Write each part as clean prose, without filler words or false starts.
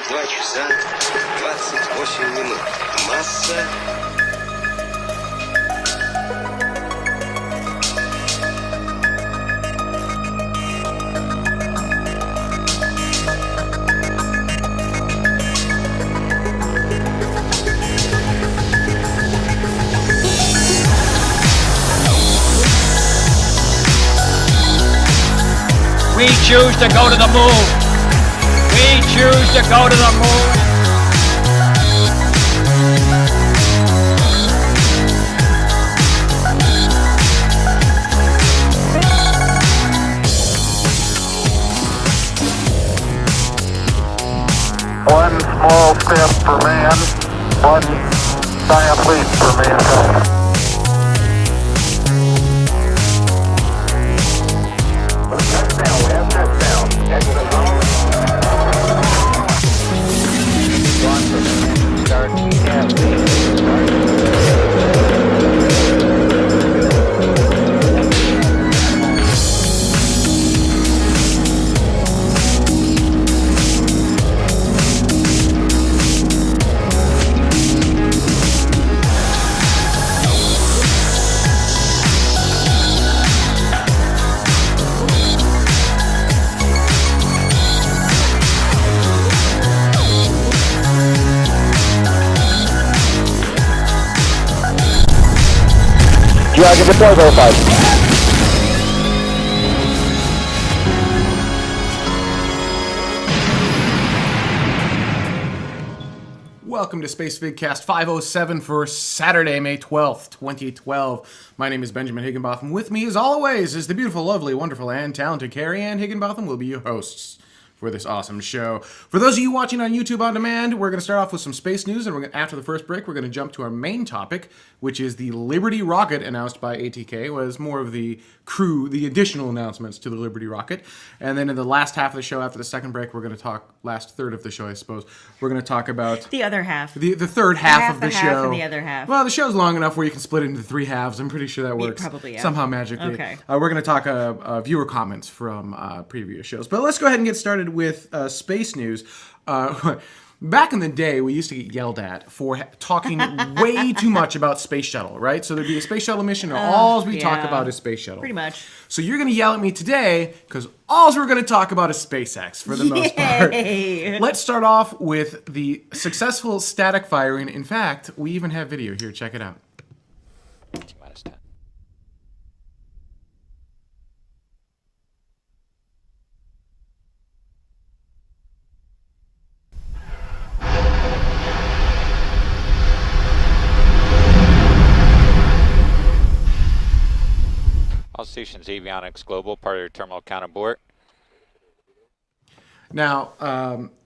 22 часа 28 минут. Масса... We choose to go to the moon. We choose to go to the moon. One small step for man, one giant leap for mankind. Dragon deploy verified. Welcome to Spacevidcast 507 for Saturday, May 12th, 2012. My name is Benjamin Higginbotham. With me, as always, is the beautiful, lovely, wonderful, and talented Ariane Higginbotham. Will be your hosts for this awesome show. For those of you watching on YouTube On Demand, we're going to start off with some space news, and after the first break, we're going to jump to our main topic, which is the Liberty rocket announced by ATK. Was more of the crew, the additional announcements to the Liberty rocket. And then in the last half of the show, after the second break, we're going to talk, last third of the show, I suppose, we're going to talk about... The other half. The third half of the show. Half and the other half. Well, the show's long enough where you can split it into three halves. I'm pretty sure that works. Probably, yeah. Somehow magically. Okay. We're going to talk viewer comments from previous shows. But let's go ahead and get started with space news. Back in the day, we used to get yelled at for talking way too much about Space Shuttle, right? So there'd be a Space Shuttle mission, and all we talk about is Space Shuttle. Pretty much. So you're going to yell at me today, because all we're going to talk about is SpaceX, for the most part. Let's start off with the successful static firing. In fact, we even have video here. Check it out. T-minus 10. All stations avionics global, part of your terminal count abort. Now,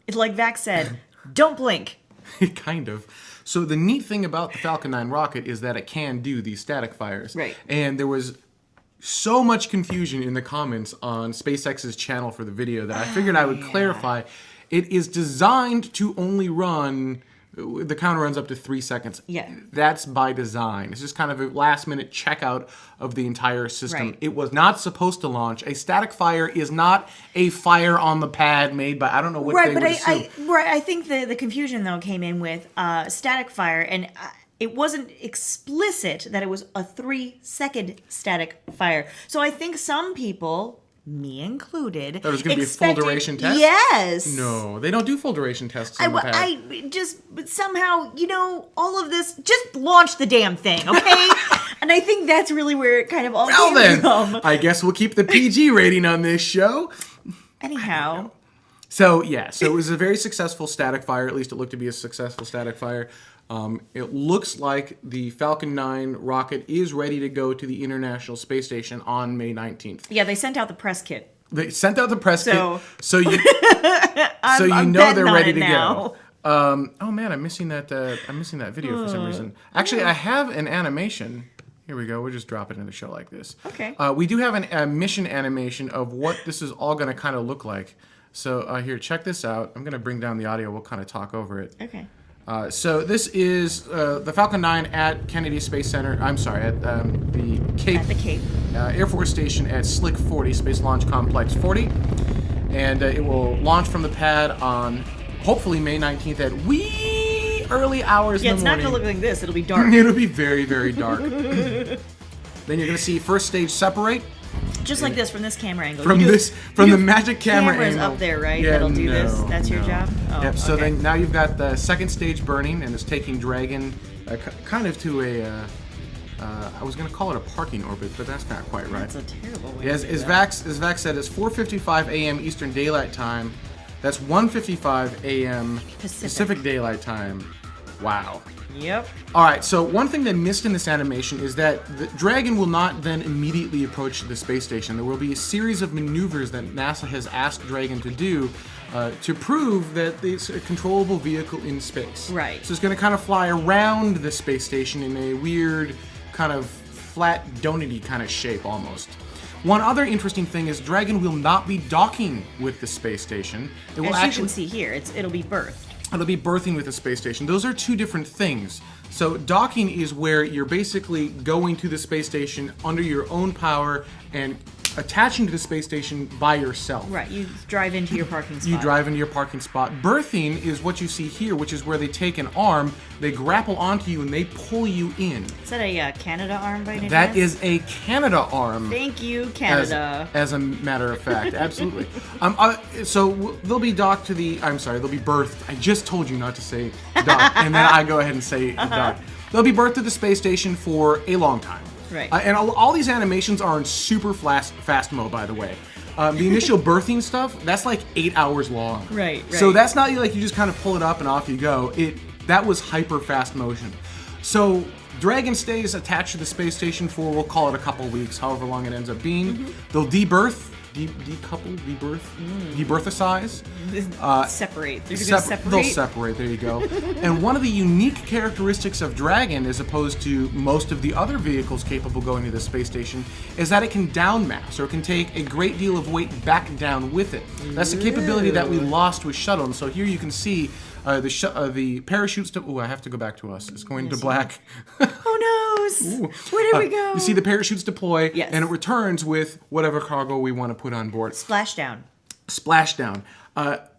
It's like Vax said, don't blink. kind of. So the neat thing about the Falcon 9 rocket is that it can do these static fires. Right. And there was so much confusion in the comments on SpaceX's channel for the video that I figured I would clarify. It is designed to only run... The counter runs up to 3 seconds. Yeah. That's by design. It's just kind of a last-minute checkout of the entire system. Right. It was not supposed to launch. A static fire is not a fire on the pad made by, I don't know what they would assume. I think the confusion, though, came in with static fire, and it wasn't explicit that it was a 3-second static fire. So I think some people... me included. That was going to be a full duration test? Yes. No, they don't do full duration tests on the pad. But somehow, all of this, just launch the damn thing, okay? And I think that's really where it kind of all came from. I guess we'll keep the PG rating on this show. Anyhow. So it was a very successful static fire. At least it looked to be a successful static fire. It looks like the Falcon 9 rocket is ready to go to the International Space Station on May 19th. Yeah, they sent out the press kit. They sent out the press kit, so you I'm know they're ready to now. go. Oh man, I'm missing that video for some reason. Actually, I have an animation. Here we go. We'll just drop it in the show like this. Okay. We do have a mission animation of what this is all going to kind of look like. So here, check this out. I'm going to bring down the audio. We'll kind of talk over it. Okay. So this is the Falcon 9 at Kennedy Space Center. I'm sorry, at the Cape, Air Force Station at Slick 40, Space Launch Complex 40. And it will launch from the pad on hopefully May 19th at wee early hours Yeah, in it's the not morning. going to look like this. It'll be dark. It'll be very, very dark. Then you're going to see first stage separate. Just like this, from this camera angle. From You do- this, you from do the magic camera cameras angle. up there, right? Yeah, That'll do this. no, That's your no. job? Oh, Yep, so okay. then now you've got the second stage burning, and it's taking Dragon kind of to a, I was going to call it a parking orbit, but that's not quite right. That's a terrible way As to do that. Vax said, it's 4:55 a.m. Eastern Daylight Time. That's 1:55 a.m. Pacific Daylight Time. Wow. Yep. All right, so one thing they missed in this animation is that the Dragon will not then immediately approach the space station. There will be a series of maneuvers that NASA has asked Dragon to do to prove that it's a controllable vehicle in space. Right. So it's going to kind of fly around the space station in a weird, kind of flat, donut-y kind of shape almost. One other interesting thing is Dragon will not be docking with the space station. It will As you can see here, it'll be birthed. It'll be berthing with the space station. Those are two different things. So docking is where you're basically going to the space station under your own power and attaching to the space station by yourself. Right, you drive into your parking spot. You drive into your parking spot. Berthing is what you see here, which is where they take an arm, they grapple onto you, and they pull you in. Is that a Canada arm by any That chance? is a Canada arm. Thank you, Canada. As a matter of fact, absolutely. So they'll be docked to the. I'm sorry, they'll be berthed. I just told you not to say dock, and then I go ahead and say dock. They'll be berthed to the space station for a long time. Right. And all these animations are in super fast mode, by the way. The initial birthing stuff, that's like 8 hours long. Right. So that's not like you just kind of pull it up and off you go. That was hyper fast motion. So Dragon stays attached to the space station for, we'll call it a couple weeks, however long it ends up being. Mm-hmm. They'll debirth, decouple, debirth, debirthicize. Separate. They're gonna separate. They'll separate, there you go. And one of the unique characteristics of Dragon, as opposed to most of the other vehicles capable of going to the space station, is that it can down mass, or it can take a great deal of weight back down with it. That's the capability that we lost with Shuttle. And so here you can see the parachutes to... Ooh, I have to go back to us. It's going to black. Oh no! Where did we go? You see the parachutes deploy, Yes. and it returns with whatever cargo we want to put on board. Splashdown. Splashdown.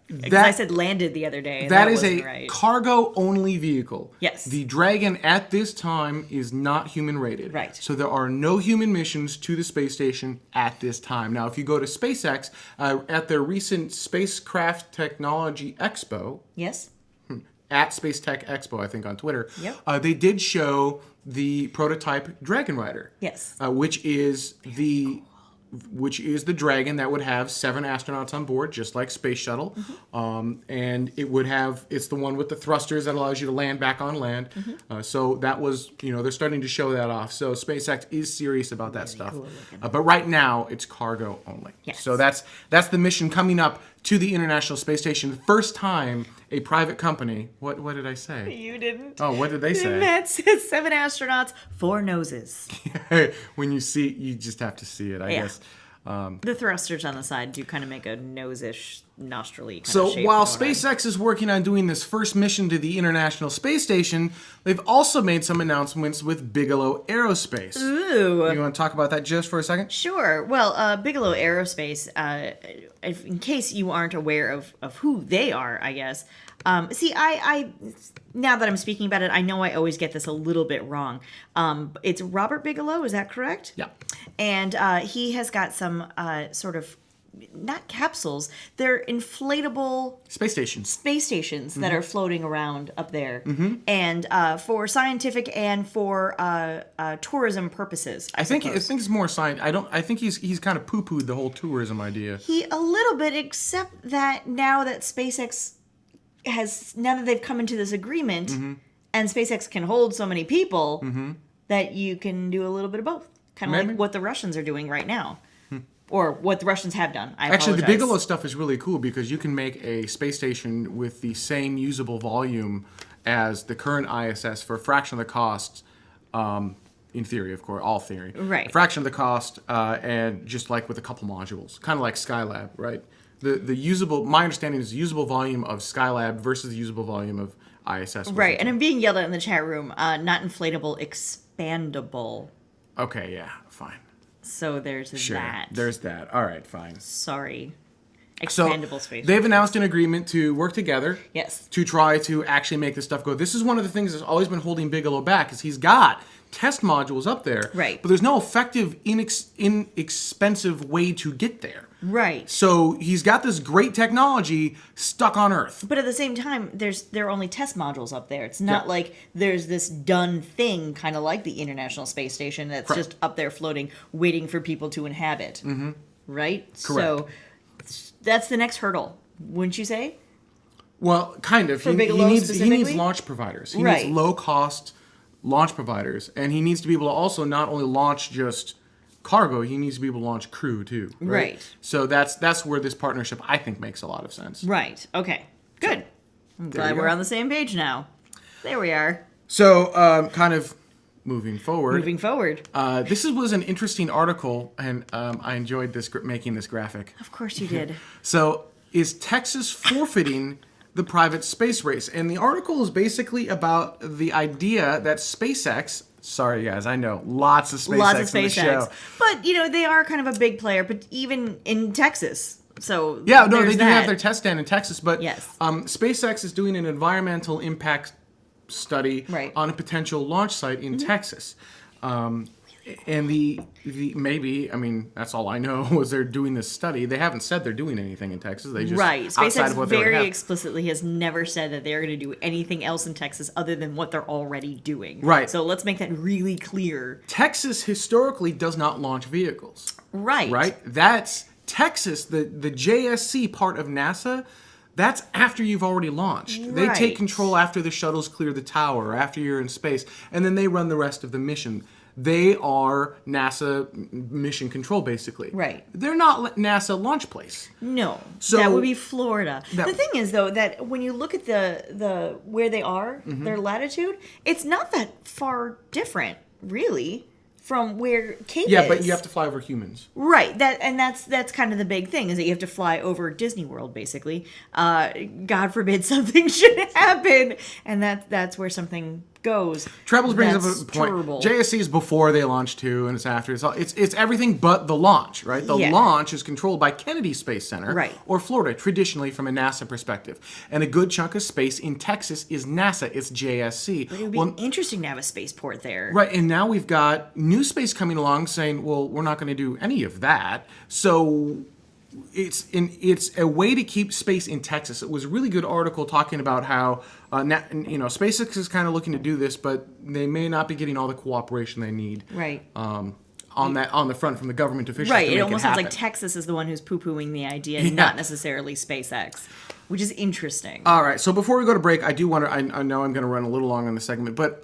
Because I said landed the other day. And That is wasn't a right. cargo-only vehicle. Yes. The Dragon at this time is not human-rated. Right. So there are no human missions to the space station at this time. Now, if you go to SpaceX, at their recent Spacecraft Technology Expo, Yes. at Space Tech Expo, I think on Twitter, Yep. they did show the prototype Dragon Rider. Yes. Which is the Dragon that would have 7 astronauts on board, just like Space Shuttle. And it's the one with the thrusters that allows you to land back on land. So that was, they're starting to show that off. So SpaceX is serious about that stuff. cool But right now, it's cargo only. Yes. So that's the mission coming up to the International Space Station. The first time a private company, what did I say? You didn't. Oh, what did they say? That says 7 astronauts, 4 noses. When you see, you just have to see it, I guess. The thrusters on the side do kind of make a nose-ish, nostril-y kind So of shape. while going on. SpaceX is working on doing this first mission to the International Space Station, they've also made some announcements with Bigelow Aerospace. Ooh. You want to talk about that just for a second? Sure. Well, Bigelow Aerospace, in case you aren't aware of who they are, I guess. I now that I'm speaking about it, I know I always get this a little bit wrong. It's Robert Bigelow, is that correct? Yeah. And he has got some sort of, not capsules, they're inflatable Space stations. space stations that are floating around up there, Mm-hmm. and for scientific and for tourism purposes. I think suppose. it's more science. I think he's kind of poo-pooed the whole tourism idea. He a little bit, except that now that SpaceX now that they've come into this agreement, Mm-hmm. and SpaceX can hold so many people, that you can do a little bit of both, kind of Maybe. like what the Russians are doing right now, or what the Russians have done. Actually, the Bigelow stuff is really cool because you can make a space station with the same usable volume as the current ISS for a fraction of the cost. In theory, of course, all theory. Right. A fraction of the cost, and just like with a couple modules, kind of like Skylab, right? The usable, my understanding is the usable volume of Skylab versus the usable volume of ISS. Right, and I'm being yelled at in the chat room. Not inflatable, expandable. Okay, yeah, fine. So there's Sure, that. there's that. All right, fine. Sorry. Expandable space. They've announced an agreement to work together. Yes. To try to actually make this stuff go. This is one of the things that's always been holding Bigelow back, is he's got test modules up there. Right. But there's no effective, inexpensive way to get there. Right. So he's got this great technology stuck on Earth. But at the same time, there are only test modules up there. It's not Yeah. like there's this done thing, kind of like the International Space Station, that's Correct. just up there floating, waiting for people to inhabit. Mm-hmm. Right? Correct. So that's the next hurdle, wouldn't you say? Well, kind of. For He Bigelow needs specifically? launch providers. He Right. needs low-cost launch providers. And he needs to be able to also not only launch just cargo, he needs to be able to launch crew, too. Right. So that's where this partnership, I think, makes a lot of sense. Right. Okay. Good. I'm glad you we're go. on the same page now. There we are. So, kind of moving forward. Moving forward. This was an interesting article, and I enjoyed making this graphic. Of course you did. So, is Texas forfeiting the private space race? And the article is basically about the idea that SpaceX, sorry guys, I know, lots of SpaceX Lots of in the show. SpaceX. But, they are kind of a big player, but even in Texas. So Yeah, no, there's they do that. have their test stand in Texas, but Yes. SpaceX is doing an environmental impact study Right. on a potential launch site in Texas. And the maybe, I mean, that's all I know was they're doing this study. They haven't said they're doing anything in Texas. They just Right. outside SpaceX of what they already very have. explicitly has never said that they're going to do anything else in Texas other than what they're already doing. Right. So let's make that really clear. Texas historically does not launch vehicles. Right. Right? That's Texas, the JSC part of NASA. That's after you've already launched. They Right. take control after the shuttles clear the tower, after you're in space, and then they run the rest of the mission. They are NASA mission control, basically. Right. They're not NASA launch place. No. So- that would be Florida. That- The thing is, though, that when you look at the where they are, Mm-hmm. their latitude, it's not that far different, really, from where Cape Yeah, is. but you have to fly over humans. Right. That's kind of the big thing, is that you have to fly over Disney World, basically. God forbid something should happen, and that's where something goes. Trebles brings That's up a point. terrible. JSC is before they launch too, and it's after. It's everything but the launch, right? The Yeah. launch is controlled by Kennedy Space Center, Right. or Florida, traditionally from a NASA perspective. And a good chunk of space in Texas is NASA. It's JSC. It would be interesting to have a spaceport there. Right, and now we've got new space coming along saying, well, we're not going to do any of that. So it's a way to keep space in Texas. It was a really good article talking about how SpaceX is kind of looking to do this, but they may not be getting all the cooperation they need. Right. On the front from the government officials. Right. to It make almost sounds like happen. Texas is the one who's poo-pooing the idea, Yeah. not necessarily SpaceX, which is interesting. All right. So before we go to break, I do want to. I know I'm going to run a little long on this segment, but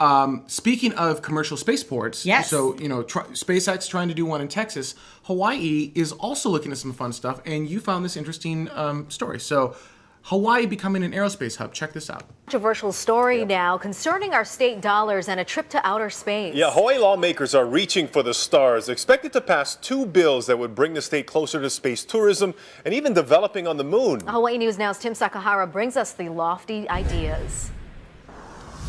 speaking of commercial spaceports, Yes. So SpaceX trying to do one in Texas, Hawaii is also looking at some fun stuff, and you found this interesting story. So Hawaii becoming an aerospace hub. Check this out. Controversial story now concerning our state dollars and a trip to outer space. Yeah, Hawaii lawmakers are reaching for the stars, expected to pass 2 bills that would bring the state closer to space tourism and even developing on the moon. Hawaii News Now's Tim Sakahara brings us the lofty ideas.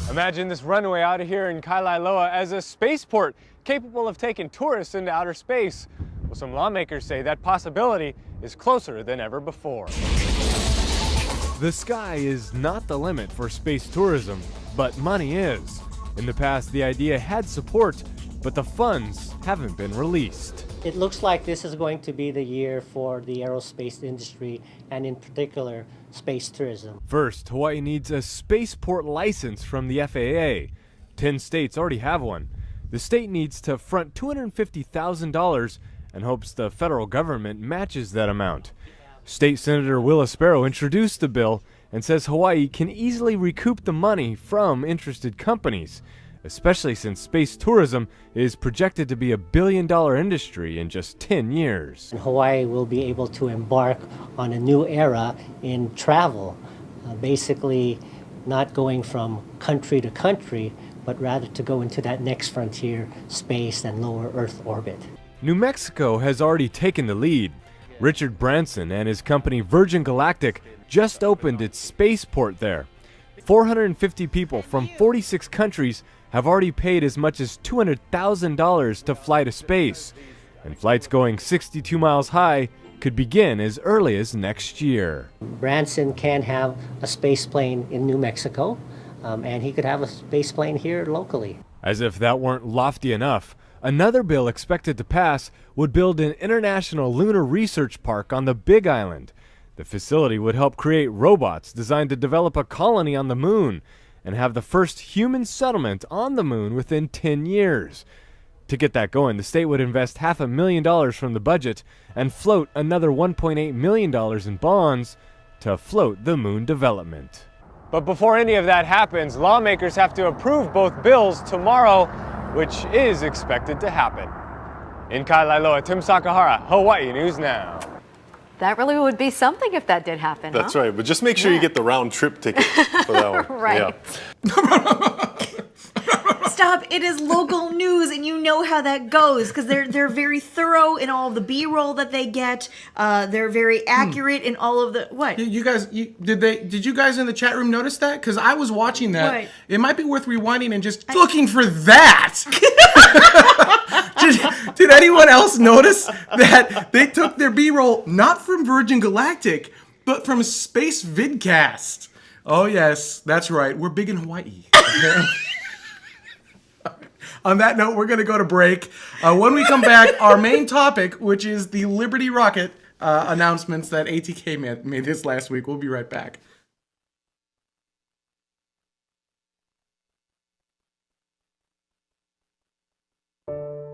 Imagine this runway out of here in Kailailoa as a spaceport capable of taking tourists into outer space. Well, some lawmakers say that possibility is closer than ever before. The sky is not the limit for space tourism, but money is. In the past, the idea had support, but the funds haven't been released. It looks like this is going to be the year for the aerospace industry, and in particular, space tourism. First, Hawaii needs a spaceport license from the FAA. 10 states already have one. The state needs to front $250,000 and hopes the federal government matches that amount. State Senator Will Aspero introduced the bill and says Hawaii can easily recoup the money from interested companies, especially since space tourism is projected to be $1 billion industry in just 10 years. And Hawaii will be able to embark on a new era in travel, basically not going from country to country, but rather to go into that next frontier, space and lower Earth orbit. New Mexico has already taken the lead. Richard Branson and his company Virgin Galactic just opened its spaceport there. 450 people from 46 countries have already paid as much as $200,000 to fly to space. And flights going 62 miles high could begin as early as next year. Branson can have a space plane in New Mexico, and he could have a space plane here locally. As if that weren't lofty enough, another bill expected to pass would build an international lunar research park on the Big Island. The facility would help create robots designed to develop a colony on the moon and have the first human settlement on the moon within 10 years. To get that going, the state would invest $500,000 from the budget and float another $1.8 million in bonds to float the moon development. But before any of that happens, lawmakers have to approve both bills tomorrow, which is expected to happen. In Kailailoa, Tim Sakahara, Hawaii News Now. That really would be something if that did happen. That's right, but just make sure you get the round trip ticket for that one. Right. Yeah. Stop! It is local news, and you know how that goes because they're very thorough in all of the B-roll that they get. They're very accurate in all of the what. You guys, did you guys in the chat room notice that? Because I was watching that. What? It might be worth rewinding and just looking for that. Did anyone else notice that they took their B-roll not from Virgin Galactic, but from Spacevidcast? Oh yes, that's right. We're big in Hawaii. On that note, we're going to go to break. When we come back, our main topic, which is the Liberty rocket announcements that ATK made this last week. We'll be right back.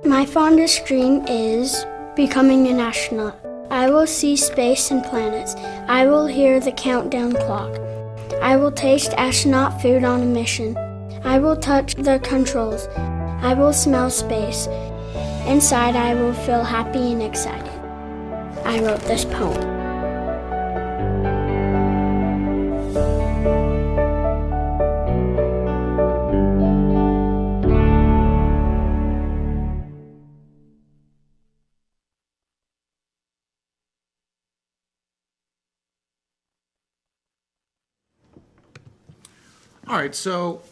My fondest dream is becoming an astronaut. I will see space and planets. I will hear the countdown clock. I will taste astronaut food on a mission. I will touch the controls. I will smell space. Inside, I will feel happy and excited. I wrote this poem. All right, so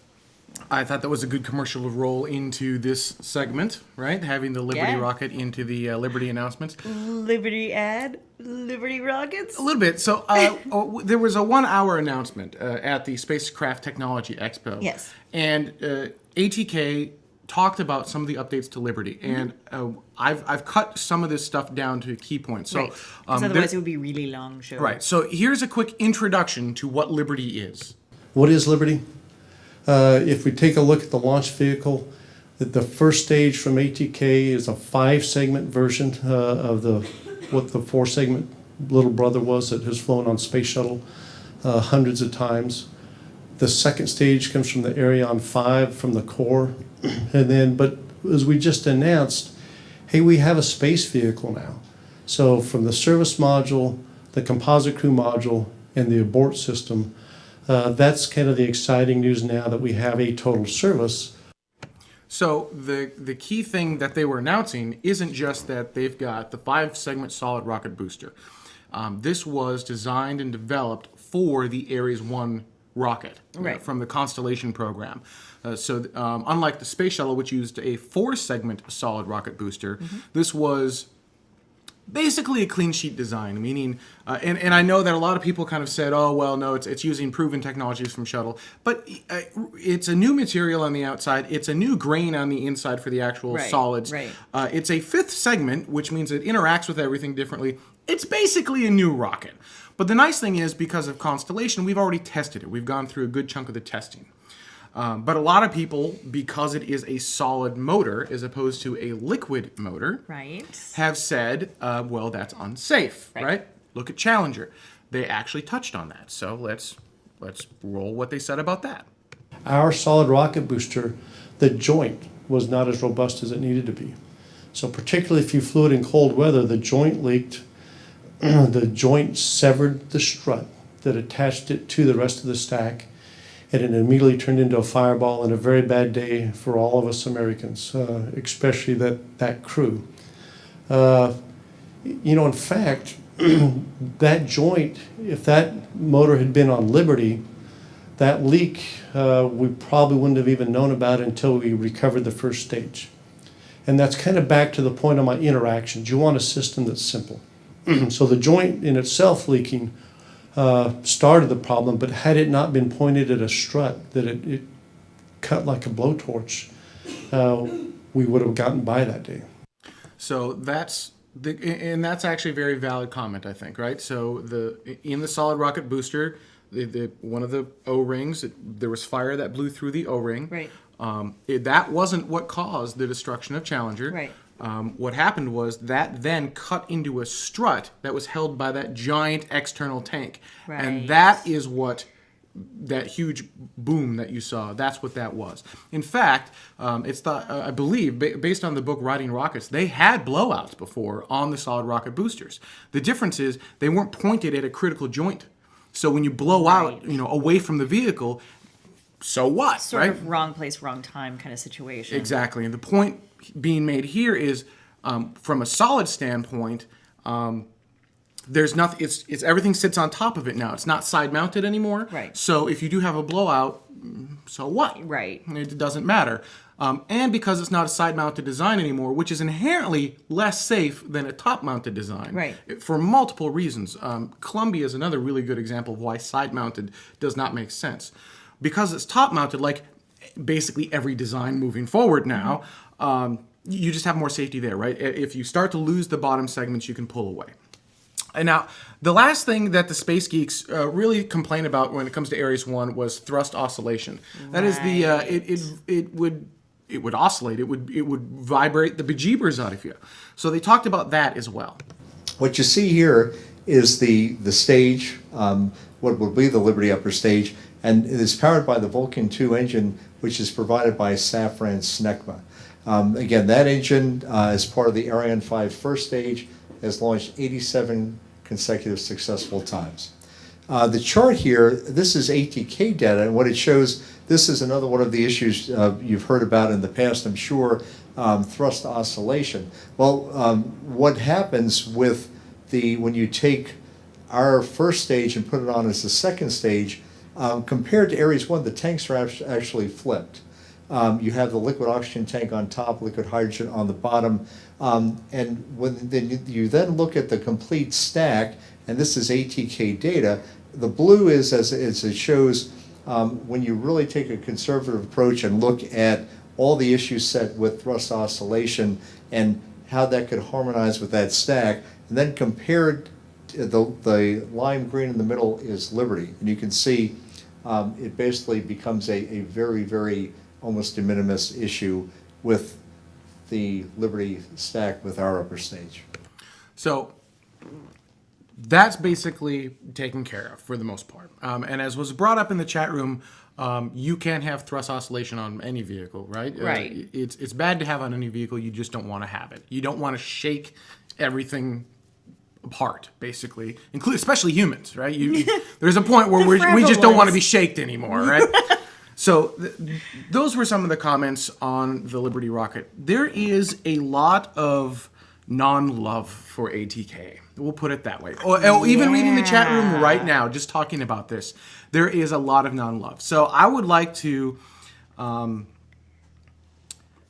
I thought that was a good commercial to roll into this segment, right? Having the Liberty rocket into the Liberty announcements. Liberty ad? Liberty rockets? A little bit. So there was a 1-hour announcement at the Spacecraft Technology Expo. Yes. And ATK talked about some of the updates to Liberty, and I've cut some of this stuff down to key points. So, right. 'Cause otherwise it would be a really long show. Right. So here's a quick introduction to what Liberty is. What is Liberty? If we take a look at the launch vehicle, the first stage from ATK is a 5-segment version of what the 4-segment little brother was that has flown on Space Shuttle hundreds of times. The second stage comes from the Ariane V from the core. And then, but as we just announced, hey, we have a space vehicle now. So from the service module, the composite crew module, and the abort system, that's kind of the exciting news now that we have a total service. So the key thing that they were announcing isn't just that they've got the 5-segment solid rocket booster. This was designed and developed for the Ares 1 rocket from the Constellation program. So unlike the Space Shuttle, which used a 4-segment solid rocket booster, this was basically a clean sheet design, meaning, and I know that a lot of people kind of said, oh, well, no, it's using proven technologies from Shuttle, but it's a new material on the outside, it's a new grain on the inside for the actual solids. Right. It's a 5th segment, which means it interacts with everything differently. It's basically a new rocket. But the nice thing is, because of Constellation, we've already tested it. We've gone through a good chunk of the testing. But a lot of people, because it is a solid motor as opposed to a liquid motor, have said, well, that's unsafe, right? Look at Challenger. They actually touched on that. So let's roll what they said about that. Our solid rocket booster, the joint was not as robust as it needed to be. So particularly if you flew it in cold weather, the joint leaked. The joint severed the strut that attached it to the rest of the stack, and it immediately turned into a fireball, and a very bad day for all of us Americans, especially that crew. In fact, that joint, if that motor had been on Liberty, that leak we probably wouldn't have even known about until we recovered the first stage. And that's kind of back to the point of my interactions. You want a system that's simple. So the joint in itself leaking started the problem, but had it not been pointed at a strut that it cut like a blowtorch, we would have gotten by that day. So that's actually a very valid comment, I think, right? So in the solid rocket booster, one of the O-rings, there was fire that blew through the O-ring. Right. That wasn't what caused the destruction of Challenger. Right. What happened was that then cut into a strut that was held by that giant external tank. Right. And that is what that huge boom that you saw, that's what that was. In fact, it's thought, I believe, based on the book Riding Rockets, they had blowouts before on the solid rocket boosters. The difference is they weren't pointed at a critical joint. So when you blow out, away from the vehicle, so what, Sort right? of wrong place, wrong time kind of situation. Exactly. And the point being made here is, from a solid standpoint, there's nothing. It's everything sits on top of it now. It's not side mounted anymore. Right. So if you do have a blowout, so what? Right. It doesn't matter. And because it's not a side mounted design anymore, which is inherently less safe than a top mounted design. Right. For multiple reasons. Columbia is another really good example of why side mounted does not make sense. Because it's top mounted, like basically every design moving forward now, you just have more safety there, right? If you start to lose the bottom segments, you can pull away. And now, the last thing that the space geeks really complain about when it comes to Ares 1 was thrust oscillation. That is it would oscillate. It would vibrate the bejeebers out of you. So they talked about that as well. What you see here is the stage, what will be the Liberty upper stage, and it is powered by the Vulcan 2 engine, which is provided by Safran Snecma. Again, that engine, as part of the Ariane V first stage, has launched 87 consecutive successful times. The chart here, this is ATK data, and what it shows, this is another one of the issues you've heard about in the past, I'm sure, thrust oscillation. Well, what happens with when you take our first stage and put it on as the second stage, compared to Ares 1, the tanks are actually flipped. You have the liquid oxygen tank on top, liquid hydrogen on the bottom, and when you then look at the complete stack, and this is ATK data, the blue is as it shows when you really take a conservative approach and look at all the issues set with thrust oscillation and how that could harmonize with that stack, and then compared to the lime green in the middle is Liberty, and you can see it basically becomes a very, very almost de minimis issue with the Liberty stack with our upper stage. So that's basically taken care of for the most part. And as was brought up in the chat room, you can have thrust oscillation on any vehicle, right? Right. It's bad to have on any vehicle. You just don't want to have it. You don't want to shake everything apart, basically, especially humans, right? There's a point where we just don't want to be shaked anymore, right? So those were some of the comments on the Liberty rocket. There is a lot of non-love for ATK. We'll put it that way. Even reading the chat room right now, just talking about this, there is a lot of non-love. So I would like to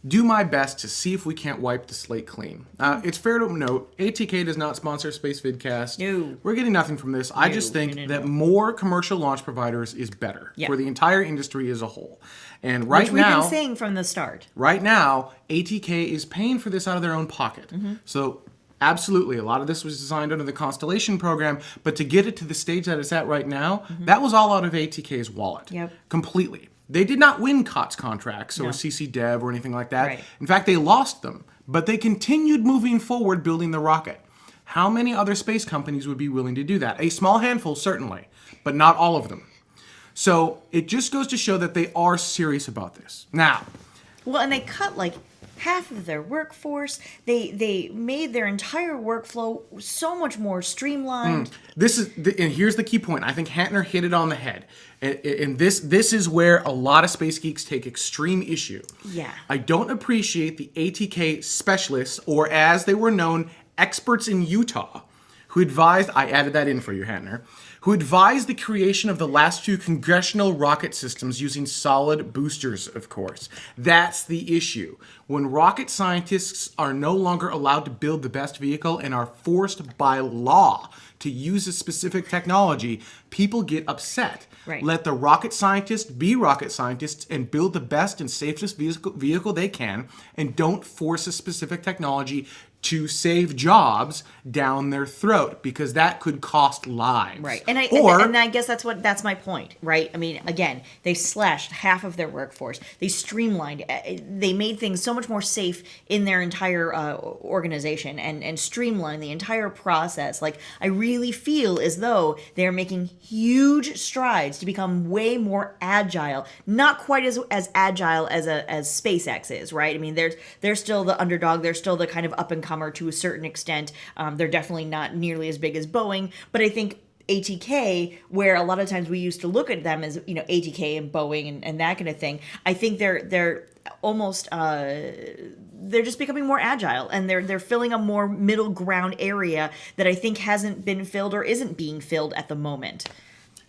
do my best to see if we can't wipe the slate clean. It's fair to note, ATK does not sponsor Spacevidcast. No. We're getting nothing from this. I just think that more commercial launch providers is better for the entire industry as a whole. And Which we've been saying from the start. Right now, ATK is paying for this out of their own pocket. So absolutely, a lot of this was designed under the Constellation program, but to get it to the stage that it's at right now, that was all out of ATK's wallet. Completely. They did not win COTS contracts or CC Dev or anything like that. In fact, they lost them, but they continued moving forward building the rocket. How many other space companies would be willing to do that? A small handful, certainly, but not all of them. So it just goes to show that they are serious about this. Now, well, and they cut like half of their workforce. They made their entire workflow so much more streamlined. And here's the key point. I think Hantner hit it on the head. And this is where a lot of space geeks take extreme issue. Yeah. I don't appreciate the ATK specialists, or as they were known, experts in Utah, who advised, I added that in for you, Hantner, who advised the creation of the last two congressional rocket systems using solid boosters, of course. That's the issue. When rocket scientists are no longer allowed to build the best vehicle and are forced by law to use a specific technology, people get upset. Right. Let the rocket scientists be rocket scientists and build the best and safest vehicle they can, and don't force a specific technology to save jobs down their throat, because that could cost lives. Right. And I guess that's my point, right? I mean, again, they slashed half of their workforce. They streamlined, they made things so much more safe in their entire organization and streamlined the entire process. Like, I really feel as though they're making huge strides to become way more agile. Not quite as agile as SpaceX is, right? I mean, they're still the underdog. They're still the kind of up and comer to a certain extent. They're definitely not nearly as big as Boeing, but I think ATK, where a lot of times we used to look at them as, ATK and Boeing and that kind of thing, I think they're almost they're just becoming more agile, and they're filling a more middle ground area that I think hasn't been filled or isn't being filled at the moment.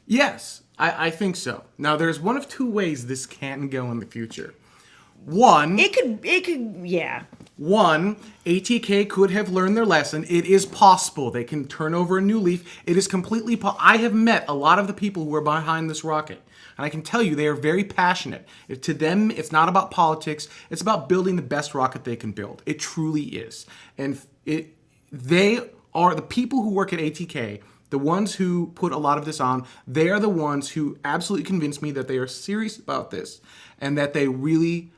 Yes, I think so. Now, there's one of two ways this can go in the future. One, it could, yeah. One, ATK could have learned their lesson. It is possible. They can turn over a new leaf. It is completely I have met a lot of the people who are behind this rocket, and I can tell you they are very passionate. To them, it's not about politics. It's about building the best rocket they can build. It truly is. And they are the people who work at ATK, the ones who put a lot of this on. They are the ones who absolutely convinced me that they are serious about this, and that they really...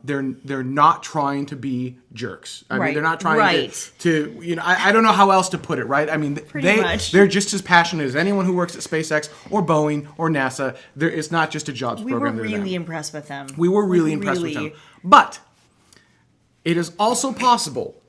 they're not trying to be jerks. I mean, they're not trying to I don't know how else to put it, right? I mean, they're just as passionate as anyone who works at SpaceX or Boeing or NASA. It's not just a jobs program. We were really impressed with them. We were really impressed with them. But it is also possible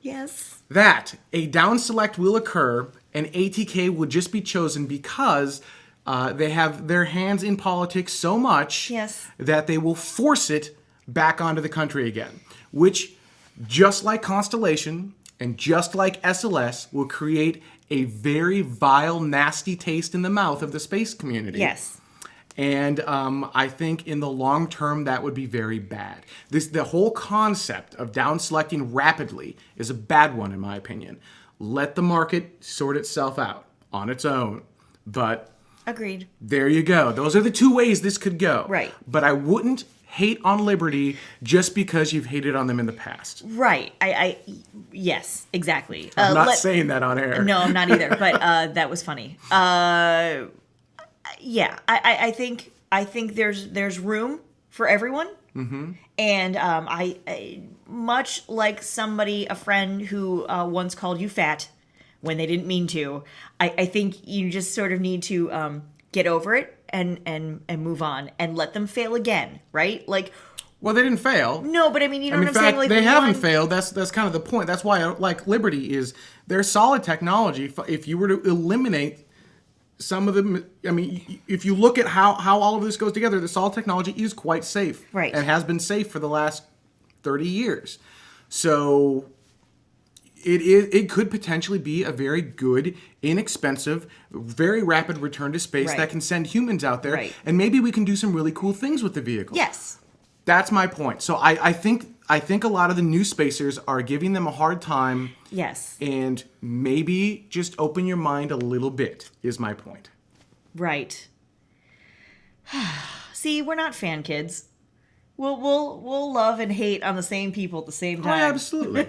that a down select will occur and ATK will just be chosen because they have their hands in politics so much that they will force it back onto the country again, which, just like Constellation and just like SLS, will create a very vile, nasty taste in the mouth of the space community. Yes. And I think in the long term, that would be very bad. The whole concept of down selecting rapidly is a bad one, in my opinion. Let the market sort itself out on its own. But agreed. There you go. Those are the two ways this could go. Right. But I wouldn't hate on Liberty just because you've hated on them in the past. Right. Yes, exactly. I'm not saying that on air. No, I'm not either. But that was funny. Yeah, I think there's room for everyone. Mm-hmm. And I much like a friend who once called you fat when they didn't mean to. I think you just sort of need to get over it and move on and let them fail again, right? Like, well, they didn't fail. No, but I mean, what I'm fact, saying? Like, they haven't failed. That's kind of the point. That's why I like Liberty is they're solid technology. If you were to eliminate some of them, I mean, if you look at how all of this goes together, the solid technology is quite safe, right? And has been safe for the last 30 years. So it could potentially be a very good, inexpensive, very rapid return to space that can send humans out there, and maybe we can do some really cool things with the vehicle. Yes, that's my point. So I think a lot of the new spacers are giving them a hard time. Yes, and maybe just open your mind a little bit is my point. Right. See, we're not fan kids. We'll love and hate on the same people at the same time. Oh, absolutely.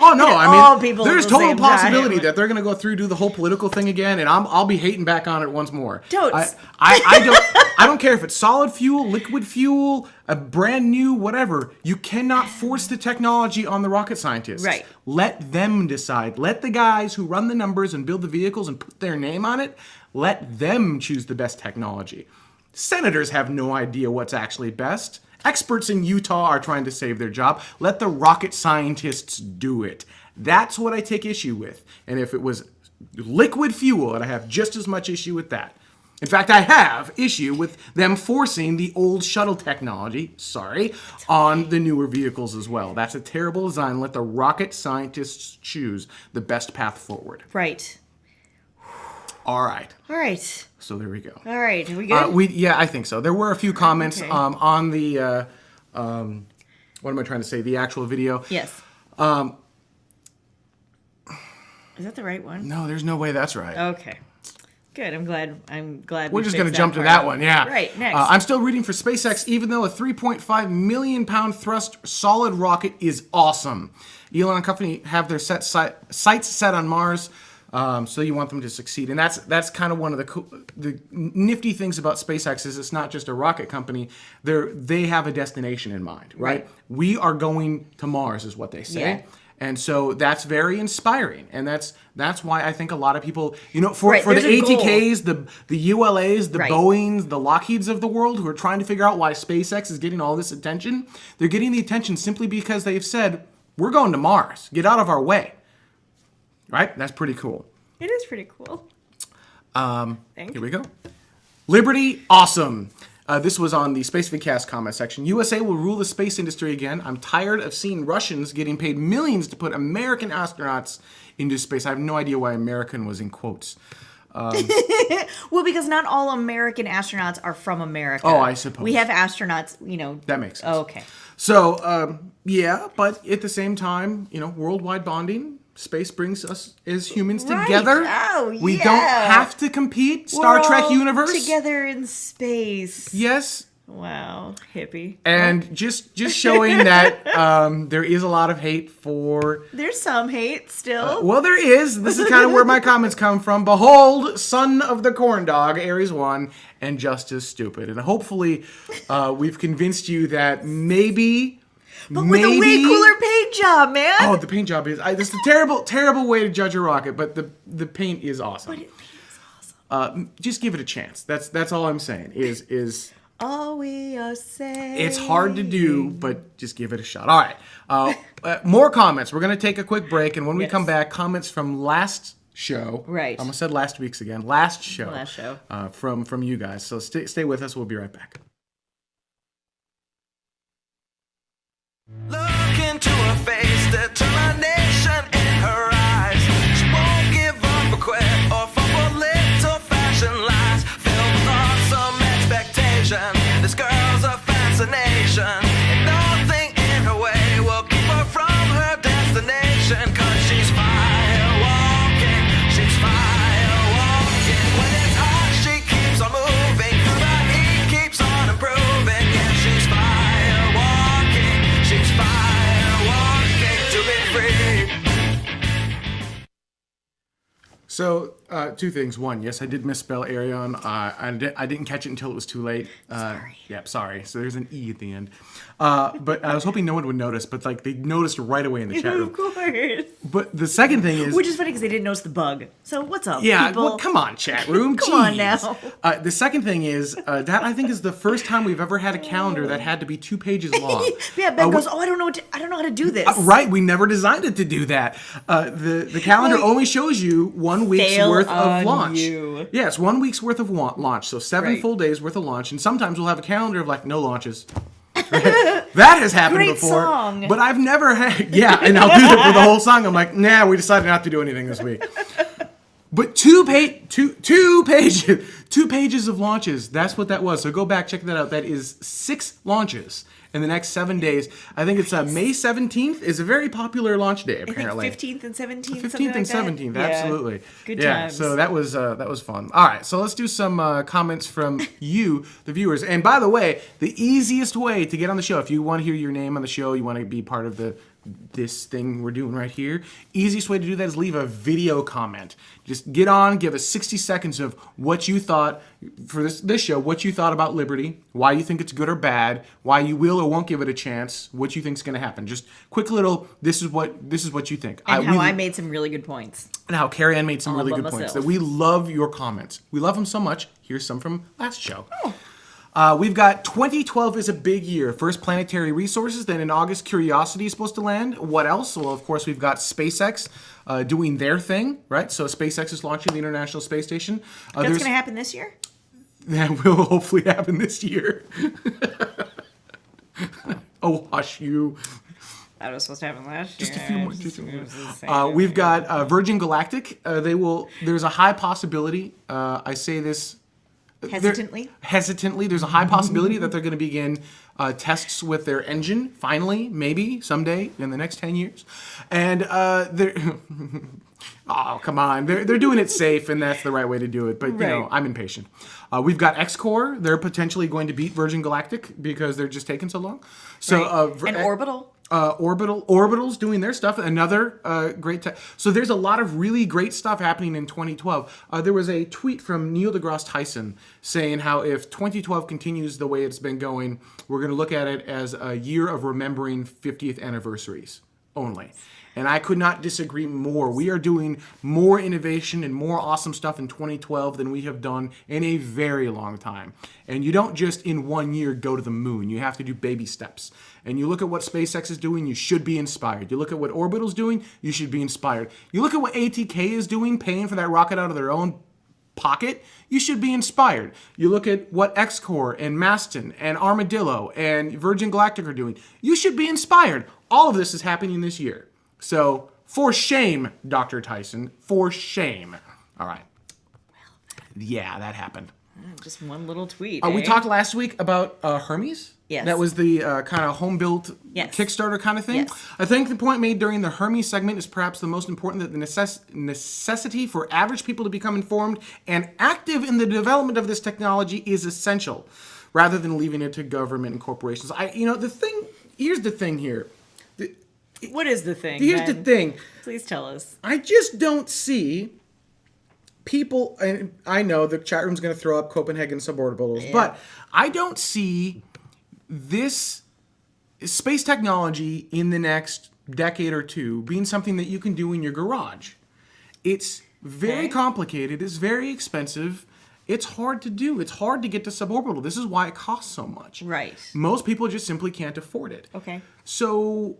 Oh no, I mean, there's total same possibility time. that they're going to go through, do the whole political thing again, and I'll be hating back on it once more. Totes. I don't care if it's solid fuel, liquid fuel, a brand new whatever. You cannot force the technology on the rocket scientists. Right. Let them decide. Let the guys who run the numbers and build the vehicles and put their name on it. Let them choose the best technology. Senators have no idea what's actually best. Experts in Utah are trying to save their job. Let the rocket scientists do it. That's what I take issue with. And if it was liquid fuel, I'd have just as much issue with that. In fact, I have issue with them forcing the old shuttle technology, on the newer vehicles as well. That's a terrible design. Let the rocket scientists choose the best path forward. Right. All right. All right. So there we go. All right. Are we good? Yeah, I think so. There were a few comments Okay. on the what am I trying to say? The actual video. Yes. Is that the right one? No, there's no way that's right. Okay. Good. I'm glad. We're we just going to fixed jump to part. that one, yeah. Right. Next. I'm still reading for SpaceX, even though a 3.5 million pound thrust solid rocket is awesome. Elon and company have their sights set on Mars, so you want them to succeed, and that's kind of one of the nifty things about SpaceX is it's not just a rocket company. They have a destination in mind, right? We are going to Mars, is what they say. Yeah. And so that's very inspiring, and that's why I think a lot of people, for the there's a goal. ATKs, the ULAs, the Right. Boeings, the Lockheeds of the world, who are trying to figure out why SpaceX is getting all this attention, they're getting the attention simply because they've said, we're going to Mars. Get out of our way. Right? That's pretty cool. It is pretty cool. Here we go. Liberty, awesome. This was on the Spacevidcast comment section. USA will rule the space industry again. I'm tired of seeing Russians getting paid millions to put American astronauts into space. I have no idea why American was in quotes. Well, because not all American astronauts are from America. Oh, I suppose. We have astronauts, That makes sense. Okay. So, yeah, but at the same time, worldwide bonding, space brings us as humans Right. together. Oh, We yeah. don't have to compete. Star We're Trek all universe. together in space. Yes. Wow, hippie. And just showing that there is a lot of hate for... There's some hate still. well, there is. This is kind of where my comments come from. Behold, son of the corn dog, Aries 1, and just as stupid. And hopefully we've convinced you that maybe... But with a way cooler paint job, man. Oh, the paint job is... This is a terrible, terrible way to judge a rocket, but the paint is awesome. But it is awesome. Just give it a chance. That's all I'm saying is... All we are saying. It's hard to do, but just give it a shot. All right. More comments. We're going to take a quick break, and when we come back, comments from last show. Right. I almost said last week's again. Last show. Last show. From you guys. So stay with us. We'll be right back. Look into her face, determination in her eyes. She won't give up or quit or fall for little fashion lies. Filled with awesome expectation, this girl's a fascination. And nothing in her way will keep her from her destination. Cause she's fire walking, she's fire walking. When it's hot, she keeps on moving. Through the heat, keeps on improving. Yeah, she's fire walking, she's fire walking to be free. So, two things. One, yes, I did misspell Ariane. I didn't catch it until it was too late. Sorry. Yeah, sorry. So there's an E at the end. But I was hoping no one would notice, but they noticed right away in the chat room. Of course. But the second thing is... Which is funny because they didn't notice the bug. So what's up, Yeah, people? well, come on, chat room. Come on Jeez. now. The second thing is, that I think is the first time we've ever had a calendar that had to be 2 pages long. Yeah, Ben goes, I don't know how to do this. Right, we never designed it to do that. The calendar Well, only shows you 1 week's fail worth of on launch. you. Yeah, it's 1 week's worth of launch, so 7 Right. full days worth of launch, and sometimes we'll have a calendar of no launches. That has happened Great before, song. but I've never had. Yeah, and I'll do that for the whole song. I'm like, nah, we decided not to do anything this week. But two pages of launches. That's what that was. So go back, check that out. That is 6 launches in the next 7 days. I think it's May 17th is a very popular launch day. Apparently, I think 15th and 17th. 15th and 17th, Yeah. absolutely. Good yeah, times. so that was fun. All right, so let's do some comments from you, the viewers. And by the way, the easiest way to get on the show, if you want to hear your name on the show, you want to be part of this thing we're doing right here, easiest way to do that is leave a video comment. Just get on, give us 60 seconds of what you thought for this show, what you thought about Liberty, why you think it's good or bad, why you will or won't give it a chance, what you think is going to happen. Just quick little, this is what you think. And how I made some really good points. And how Carrie Ann made some All really about good points. myself. That we love your comments. We love them so much. Here's some from last show. We've got 2012 is a big year. First planetary resources, then in August Curiosity is supposed to land. What else? Well, of course, we've got SpaceX doing their thing, right? So SpaceX is launching the International Space Station. That's going to happen this year? That will hopefully happen this year. Oh, hush you. That was supposed to happen last year. Just a few more. We've got Virgin Galactic. There's a high possibility. I say this hesitantly. There's a high possibility that they're going to begin tests with their engine. Finally, maybe someday in the next 10 years, and they're. Oh, come on. They're doing it safe, and that's the right way to do it. But, you know, I'm impatient. We've got X-Core. They're potentially going to beat Virgin Galactic because they're just taking so long. So, and Orbital. Orbital's doing their stuff. Another great tech. So there's a lot of really great stuff happening in 2012. There was a tweet from Neil deGrasse Tyson saying how if 2012 continues the way it's been going, we're going to look at it as a year of remembering 50th anniversaries only. And I could not disagree more. We are doing more innovation and more awesome stuff in 2012 than we have done in a very long time. And you don't just in 1 year go to the moon. You have to do baby steps. And you look at what SpaceX is doing, you should be inspired. You look at what Orbital's doing, you should be inspired. You look at what ATK is doing, paying for that rocket out of their own pocket, you should be inspired. You look at what X-Core and Maston and Armadillo and Virgin Galactic are doing, you should be inspired. All of this is happening this year. So, for shame, Dr. Tyson. For shame. All right. Yeah, that happened. Just one little tweet. We talked last week about Hermes. Yes. That was the kind of home-built Kickstarter kind of thing. Yes. I think the point made during the Hermes segment is perhaps the most important, that the necessity for average people to become informed and active in the development of this technology is essential, rather than leaving it to government and corporations. Here's the thing here. What is the thing? Here's the thing. Please tell us. I just don't see people, and I know the chat room's going to throw up Copenhagen suborbitals, but I don't see this space technology in the next decade or two being something that you can do in your garage. It's very complicated. It's very expensive. It's hard to do. It's hard to get to suborbital. This is why it costs so much. Right. Most people just simply can't afford it. Okay. So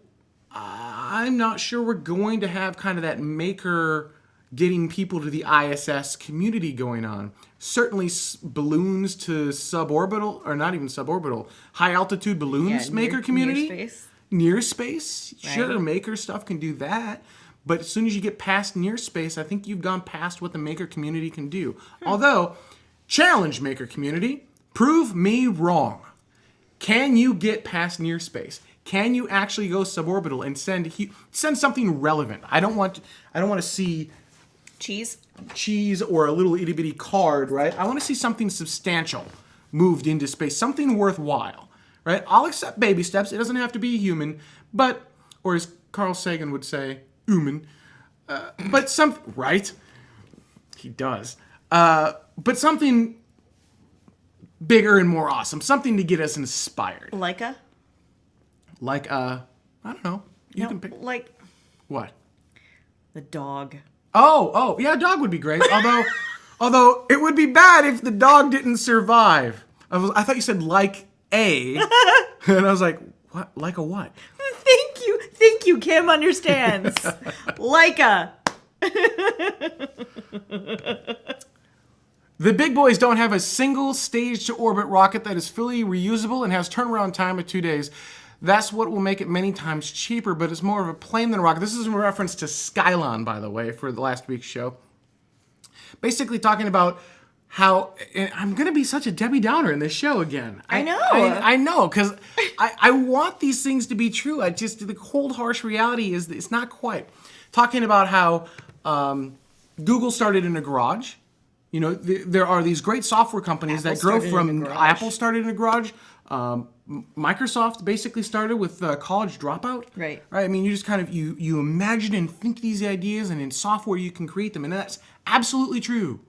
I'm not sure we're going to have kind of that maker getting people to the ISS community going on. Certainly balloons to suborbital, or not even suborbital, high altitude balloons maker community. Near space. Right. Sure, maker stuff can do that. But as soon as you get past near space, I think you've gone past what the maker community can do. Although, challenge maker community, prove me wrong. Can you get past near space? Can you actually go suborbital and send something relevant? I don't want to see cheese or a little itty bitty card, right? I want to see something substantial moved into space, something worthwhile, right? I'll accept baby steps. It doesn't have to be a human, but, or as Carl Sagan would say, human, but something, right? He does. But something bigger and more awesome, something to get us inspired. I don't know. You can pick. Like what? The dog. Oh, yeah, dog would be great. Although it would be bad if the dog didn't survive. I thought you said like a, and I was like, what? Like a what? Thank you. Kim understands. Leica. The big boys don't have a single stage-to-orbit rocket that is fully reusable and has turnaround time of 2 days. That's what will make it many times cheaper, but it's more of a plane than a rocket. This is in reference to Skylon, by the way, for the last week's show. Basically talking about how, and I'm going to be such a Debbie Downer in this show again. I know. I know, because I want these things to be true. The cold, harsh reality is that it's not quite. Talking about how Google started in a garage. You know, there are these great software companies that grow from Apple started in a garage. Microsoft basically started with college dropout. Right. I mean, you just kind of, you imagine and think these ideas, and in software you can create them. And that's absolutely true.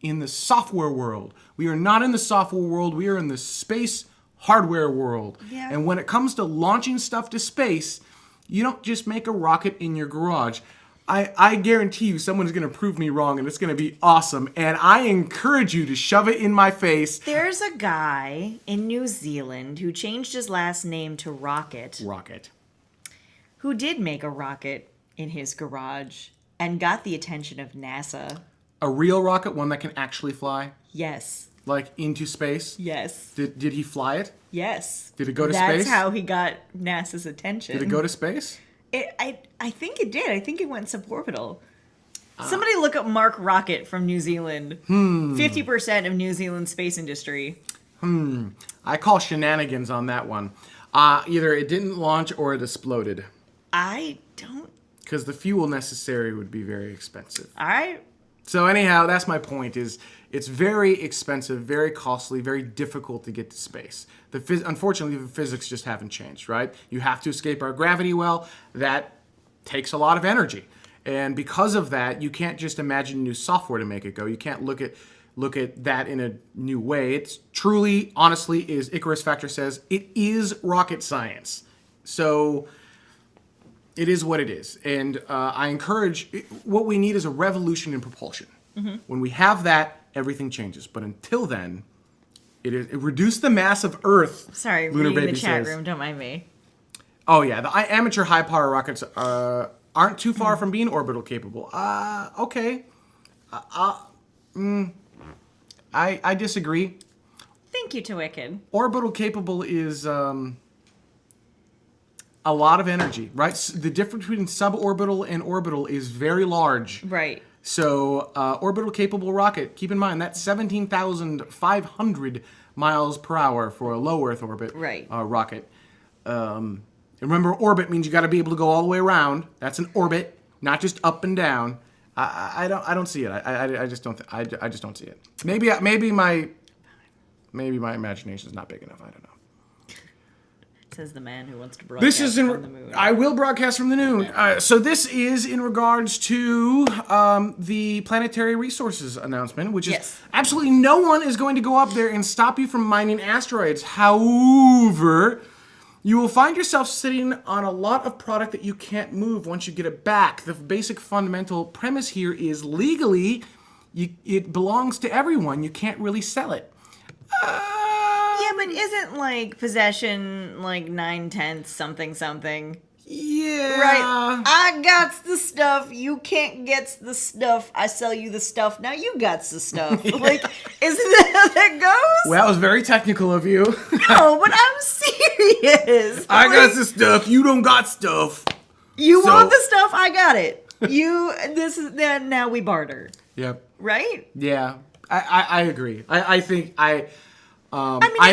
In the software world. We are not in the software world. We are in the space hardware world. Yeah. And when it comes to launching stuff to space, you don't just make a rocket in your garage. I guarantee you someone's going to prove me wrong, and it's going to be awesome. And I encourage you to shove it in my face. There's a guy in New Zealand who changed his last name to Rocket. Who did make a rocket in his garage and got the attention of NASA. A real rocket, one that can actually fly? Yes. Like into space? Yes. Did he fly it? Yes. Did it go to That's space? how he got NASA's attention. Did it go to space? I think it did. I think it went suborbital. Somebody look up Mark Rocket from New Zealand. 50% of New Zealand's space industry. I call shenanigans on that one. Either it didn't launch or it exploded. I don't. Because the fuel necessary would be very expensive. All right. So anyhow, that's my point. Is it's very expensive, very costly, very difficult to get to space. Unfortunately, the physics just haven't changed, right? You have to escape our gravity well. That takes a lot of energy. And because of that, you can't just imagine new software to make it go. You can't look at that in a new way. It's truly, honestly, as Icarus Factor says, it is rocket science. So it is what it is. And I encourage, what we need is a revolution in propulsion. When we have that, everything changes. But until then, it reduce the mass of Earth. Sorry, Lunar reading Baby the chat says. room. Don't mind me. Oh yeah, the amateur high power rockets aren't too far from being orbital capable. Okay. I disagree. Thank you to Wicked. Orbital capable is a lot of energy, right? The difference between suborbital and orbital is very large. Right. So orbital capable rocket, keep in mind that's 17,500 miles per hour for a low Earth orbit rocket. And remember, orbit means you got to be able to go all the way around. That's an orbit, not just up and down. I don't see it. I just don't. I just don't see it. Maybe my imagination is not big enough. I don't know. Says the man who wants to broadcast from the moon. I will broadcast from the moon. So this is in regards to the planetary resources announcement, which is absolutely no one is going to go up there and stop you from mining asteroids. However, you will find yourself sitting on a lot of product that you can't move once you get it back. The basic fundamental premise here is legally, it belongs to everyone. You can't really sell it. Yeah, but isn't like possession like 9/10 something? Yeah. Right. I got the stuff. You can't get the stuff. I sell you the stuff. Now you got the stuff. Like, isn't that how that goes? Well, that was very technical of you. No, but I'm serious. I got the stuff. You don't got stuff. You want the stuff. I got it. Now we barter. Yep. Right? Yeah. I agree. I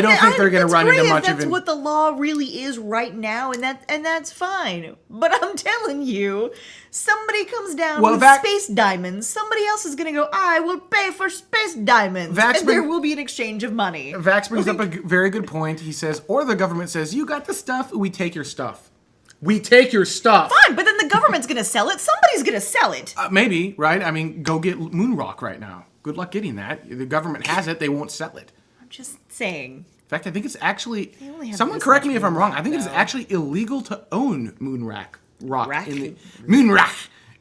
don't think they're going to run into much of it. That's what the law really is right now, and that's fine. But I'm telling you, somebody comes down with space diamonds. Somebody else is going to go, I will pay for space diamonds. There will be an exchange of money. Vax brings up a very good point. He says, or the government says, you got the stuff, we take your stuff. We take your stuff. Fine, but then the government's going to sell it. Somebody's going to sell it. Maybe, right? I mean, go get moon rock right now. Good luck getting that. The government has it. They won't sell it. Just saying. In fact, I think it's actually. Someone correct me if I'm wrong. I think it's actually illegal to own moon rock in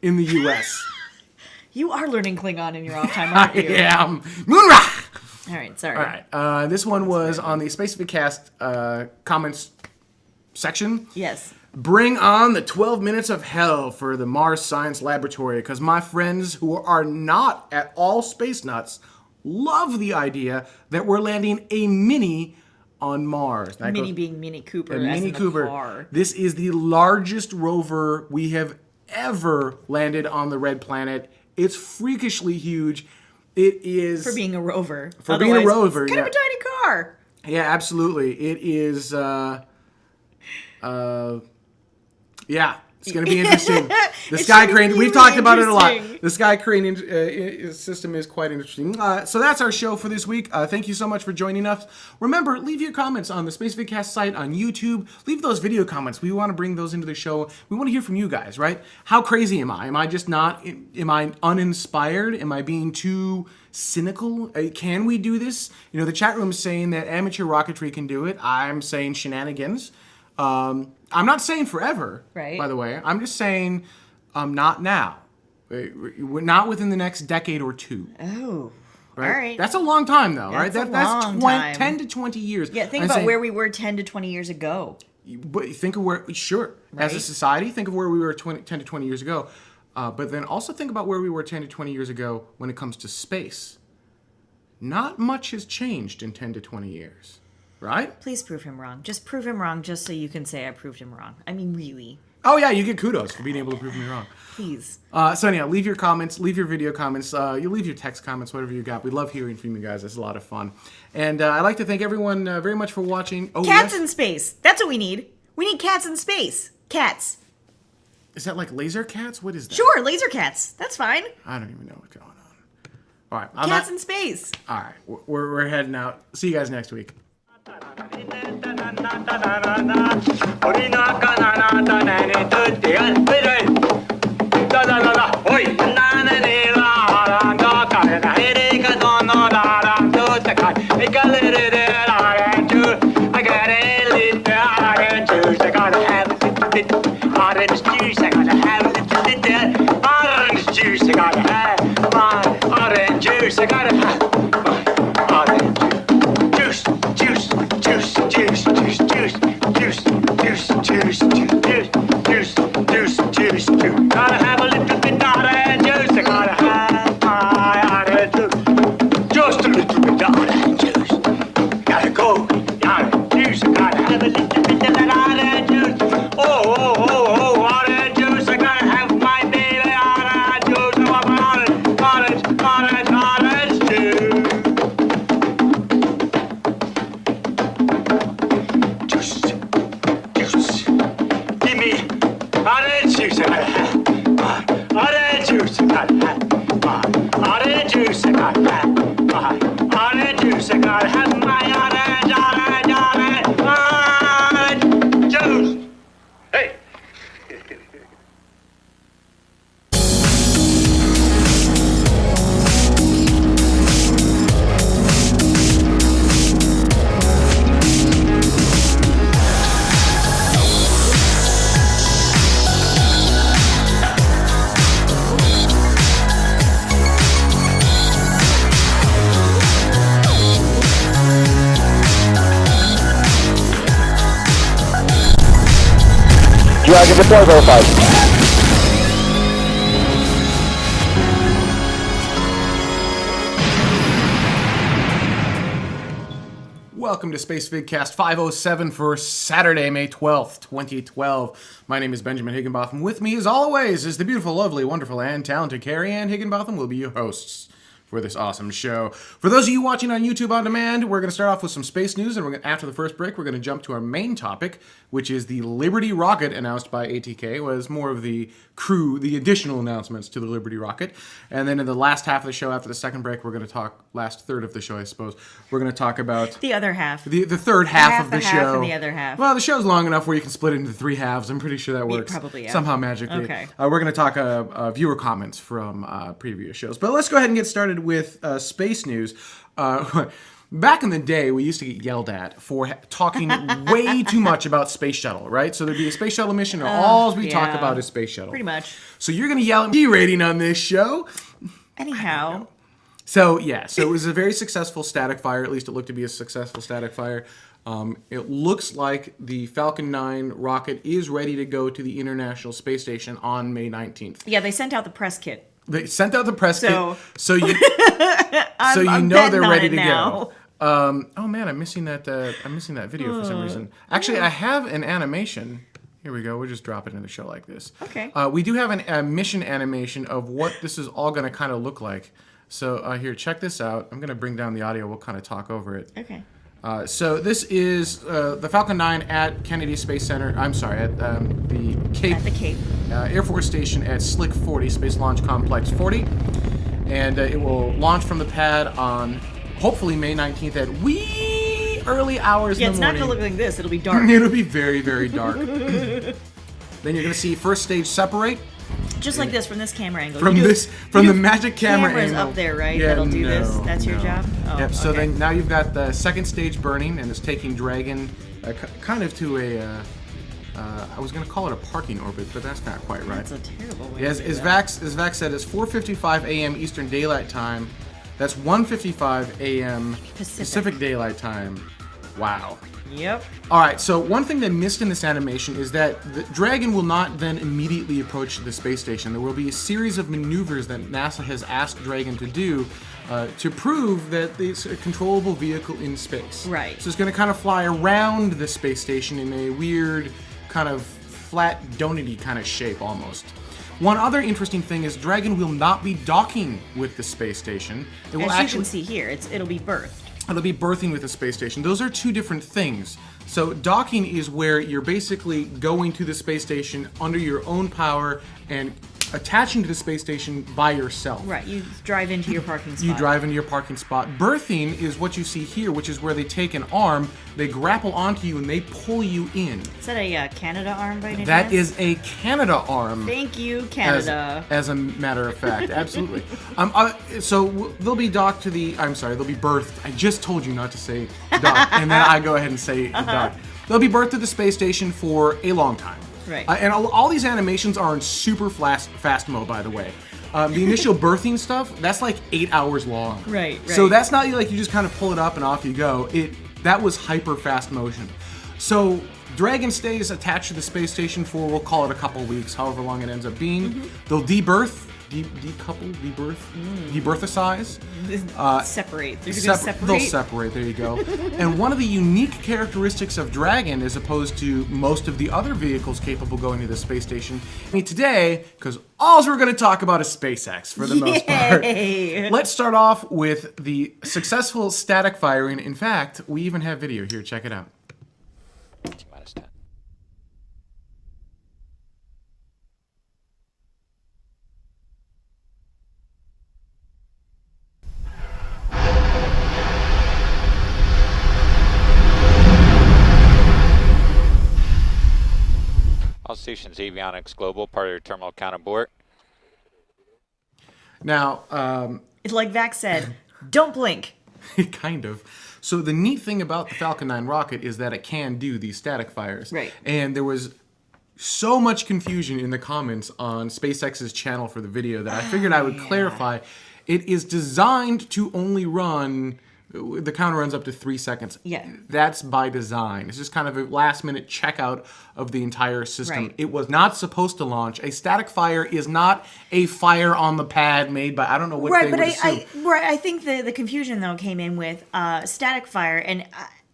the U.S. You are learning Klingon in your off time, aren't you? Yeah, moon rock. All right, sorry. All right. This one was on the Spacevidcast comments section. Yes. Bring on the 12 minutes of hell for the Mars Science Laboratory, because my friends who are not at all space nuts love the idea that we're landing a Mini on Mars. Mini being Mini Cooper, as Mini Cooper. Car. This is the largest rover we have ever landed on the Red Planet. It's freakishly huge. It is for being a rover. For being a rover, it's kind of a tiny car. Yeah, absolutely. It is. Yeah, it's going to be interesting. The Sky Crane, we've talked about it a lot. The Sky Crane system is quite interesting. So that's our show for this week. Thank you so much for joining us. Remember, leave your comments on the Spacevidcast site on YouTube. Leave those video comments. We want to bring those into the show. We want to hear from you guys, right? How crazy am I? Am I just not, am I uninspired? Am I being too cynical? Can we do this? You know, the chat room is saying that amateur rocketry can do it. I'm saying shenanigans. I'm not saying forever, right? By the way, I'm just saying not now. We're not within the next decade or two. Oh, right? All right. That's a long time, though, right? That's time. 10 to 20 years. Yeah, think about where we were 10 to 20 years ago. But think of where, sure, right? As a society, think of where we were 10 to 20 years ago. But then also think about where we were 10 to 20 years ago when it comes to space. not much has changed in 10 to 20 years, right? Please prove him wrong. Just prove him wrong just so you can say I proved him wrong. I mean, really. Oh, yeah, you get kudos for being able to prove me wrong. Please. So anyhow, leave your comments, leave your video comments, you leave your text comments, whatever you got. We love hearing from you guys. It's a lot of fun. And I'd like to thank everyone very much for watching. Oh, Cats yes. in space. That's what we need. We need cats in space. Cats. Is that like laser cats? What is that? Sure, laser cats. That's fine. I don't even know what's going on. All right. Cats in space. All right. We're heading out. See you guys next week. Orange juice, I gotta have a little bit there. Orange juice, I gotta have my orange juice, I gotta have my orange juice, juice, juice, juice, juice, juice, juice, juice, juice, juice, juice, juice, juice, juice. Gotta have a little bit orange juice, I gotta have my orange juice, just a little bit orange juice. Gotta go, orange juice, I gotta have a little bit of that orange juice. Oh, orange juice, I gotta have my baby orange juice. I want my orange juice. Juice. Give me orange juice, I gotta have my orange juice. I gotta have my orange juice. I gotta have my orange juice. I gotta have my orange juice. Hey! Dragon deploy verified. Welcome to Spacevidcast 507 for Saturday, May 12th, 2012. My name is Benjamin Higginbotham. With me, as always, is the beautiful, lovely, wonderful, and talented Ariane Higginbotham. Will be your hosts for this awesome show. For those of you watching on YouTube on demand, we're going to start off with some space news, and after the first break, we're going to jump to our main topic, which is the Liberty rocket announced by ATK. Was more of the crew, the additional announcements to the Liberty rocket. And then in the last half of the show, after the second break, we're going to talk, last third of the show, I suppose, we're going to talk about the other half. The third half of the show. Half and the other half. Well, the show's long enough where you can split it into three halves. I'm pretty sure that works. Probably, yeah. Somehow magically. Okay. We're going to talk viewer comments from previous shows. But let's go ahead and get started with space news. Back in the day, we used to get yelled at for talking way too much about Space Shuttle, right? So there'd be a Space Shuttle mission, and all we talk about is Space Shuttle. Pretty much. So you're going to yell at me rating on this show. Anyhow. So it was a very successful static fire. At least it looked to be a successful static fire. It looks like the Falcon 9 rocket is ready to go to the International Space Station on May 19th. Yeah, they sent out the press kit. They sent out the press kit, so you I'm know they're ready to now. go. Oh man, I'm missing that video for some reason. Actually, I have an animation. Here we go. We'll just drop it in the show like this. Okay. We do have a mission animation of what this is all going to kind of look like. So here, check this out. I'm going to bring down the audio. We'll kind of talk over it. Okay. So this is the Falcon 9 at Kennedy Space Center. I'm sorry, at the Cape. At the Cape. Air Force Station at Slick 40, Space Launch Complex 40. And it will launch from the pad on hopefully May 19th at wee early hours in the morning. Yeah, it's not going to look like this. It'll be dark. It'll be very, very dark. Then you're going to see first stage separate. Just like this from this camera angle. From the magic camera cameras angle. Up there, right? Yeah, That'll do this. That's your job? Oh, yep, so okay. then now you've got the second stage burning, and it's taking Dragon kind of to a, I was going to call it a parking orbit, but that's not quite right. That's a terrible way Yeah, to say as that. Vax said, it's 4:55 a.m. Eastern Daylight Time. That's 1:55 a.m. Pacific Daylight Time. Wow. Yep. All right, so one thing they missed in this animation is that the Dragon will not then immediately approach the space station. There will be a series of maneuvers that NASA has asked Dragon to do to prove that it's a controllable vehicle in space. Right. So it's going to kind of fly around the space station in a weird kind of flat donut-y kind of shape almost. One other interesting thing is Dragon will not be docking with the space station. It will As you can see here, it'll be birthed. It'll be berthing with the space station. Those are two different things. So docking is where you're basically going to the space station under your own power and attaching to the space station by yourself. Right, you drive into your parking spot. You drive into your parking spot. Berthing is what you see here, which is where they take an arm, they grapple onto you, and they pull you in. Is that a Canada arm by any chance? That is a Canada arm. Thank you, Canada. As a matter of fact, absolutely. So they'll be docked to the. I'm sorry, they'll be berthed. I just told you not to say dock, and then I go ahead and say dock. They'll be berthed to the space station for a long time. Right. And all these animations are in super fast mode, by the way. The initial birthing stuff, that's like 8 hours long. Right. So that's not like you just kind of pull it up and off you go. That was hyper fast motion. So Dragon stays attached to the space station for, we'll call it a couple weeks, however long it ends up being. Mm-hmm. They'll debirth, decouple, debirth, debirthicize. Separate. They're They'll gonna separate. separate, there you go. And one of the unique characteristics of Dragon, as opposed to most of the other vehicles capable of going to the space station, today, because all we're going to talk about is SpaceX for the most part. Let's start off with the successful static firing. In fact, we even have video here. Check it out. All stations, Avionics Global, part of your terminal count aboard. Now, it's like Vac said, don't blink. Kind of. So the neat thing about the Falcon 9 rocket is that it can do these static fires. Right. And there was so much confusion in the comments on SpaceX's channel for the video that I figured I would clarify. It is designed to only run, the counter runs up to 3 seconds. Yeah. That's by design. It's just kind of a last minute checkout of the entire system. Right. It was not supposed to launch. A static fire is not a fire on the pad made by, I don't know what they would assume. I think the confusion though came in with static fire, and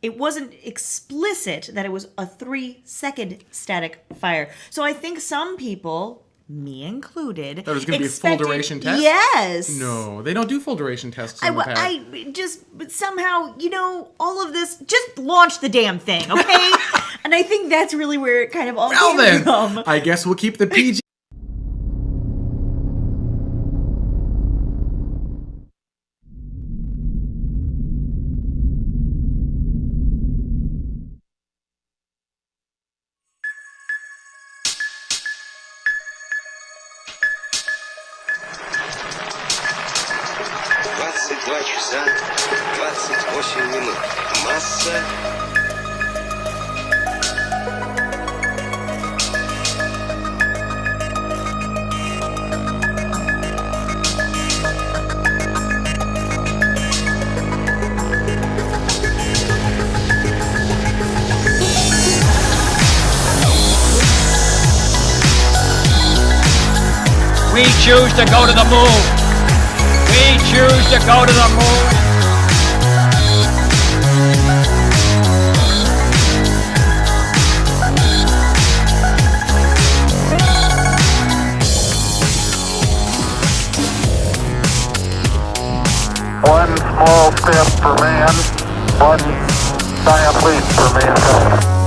it wasn't explicit that it was a 3-second static fire. So I think some people, me included, That was going to be a full duration test? Yes. No, they don't do full duration tests on the pad. But somehow, all of this, just launch the damn thing, okay? And I think that's really where it kind of all came from. I guess we'll keep the PG. часа 28 минут. Масса... We choose to go to the moon. We choose to go to the moon. One small step for man, one giant leap for mankind.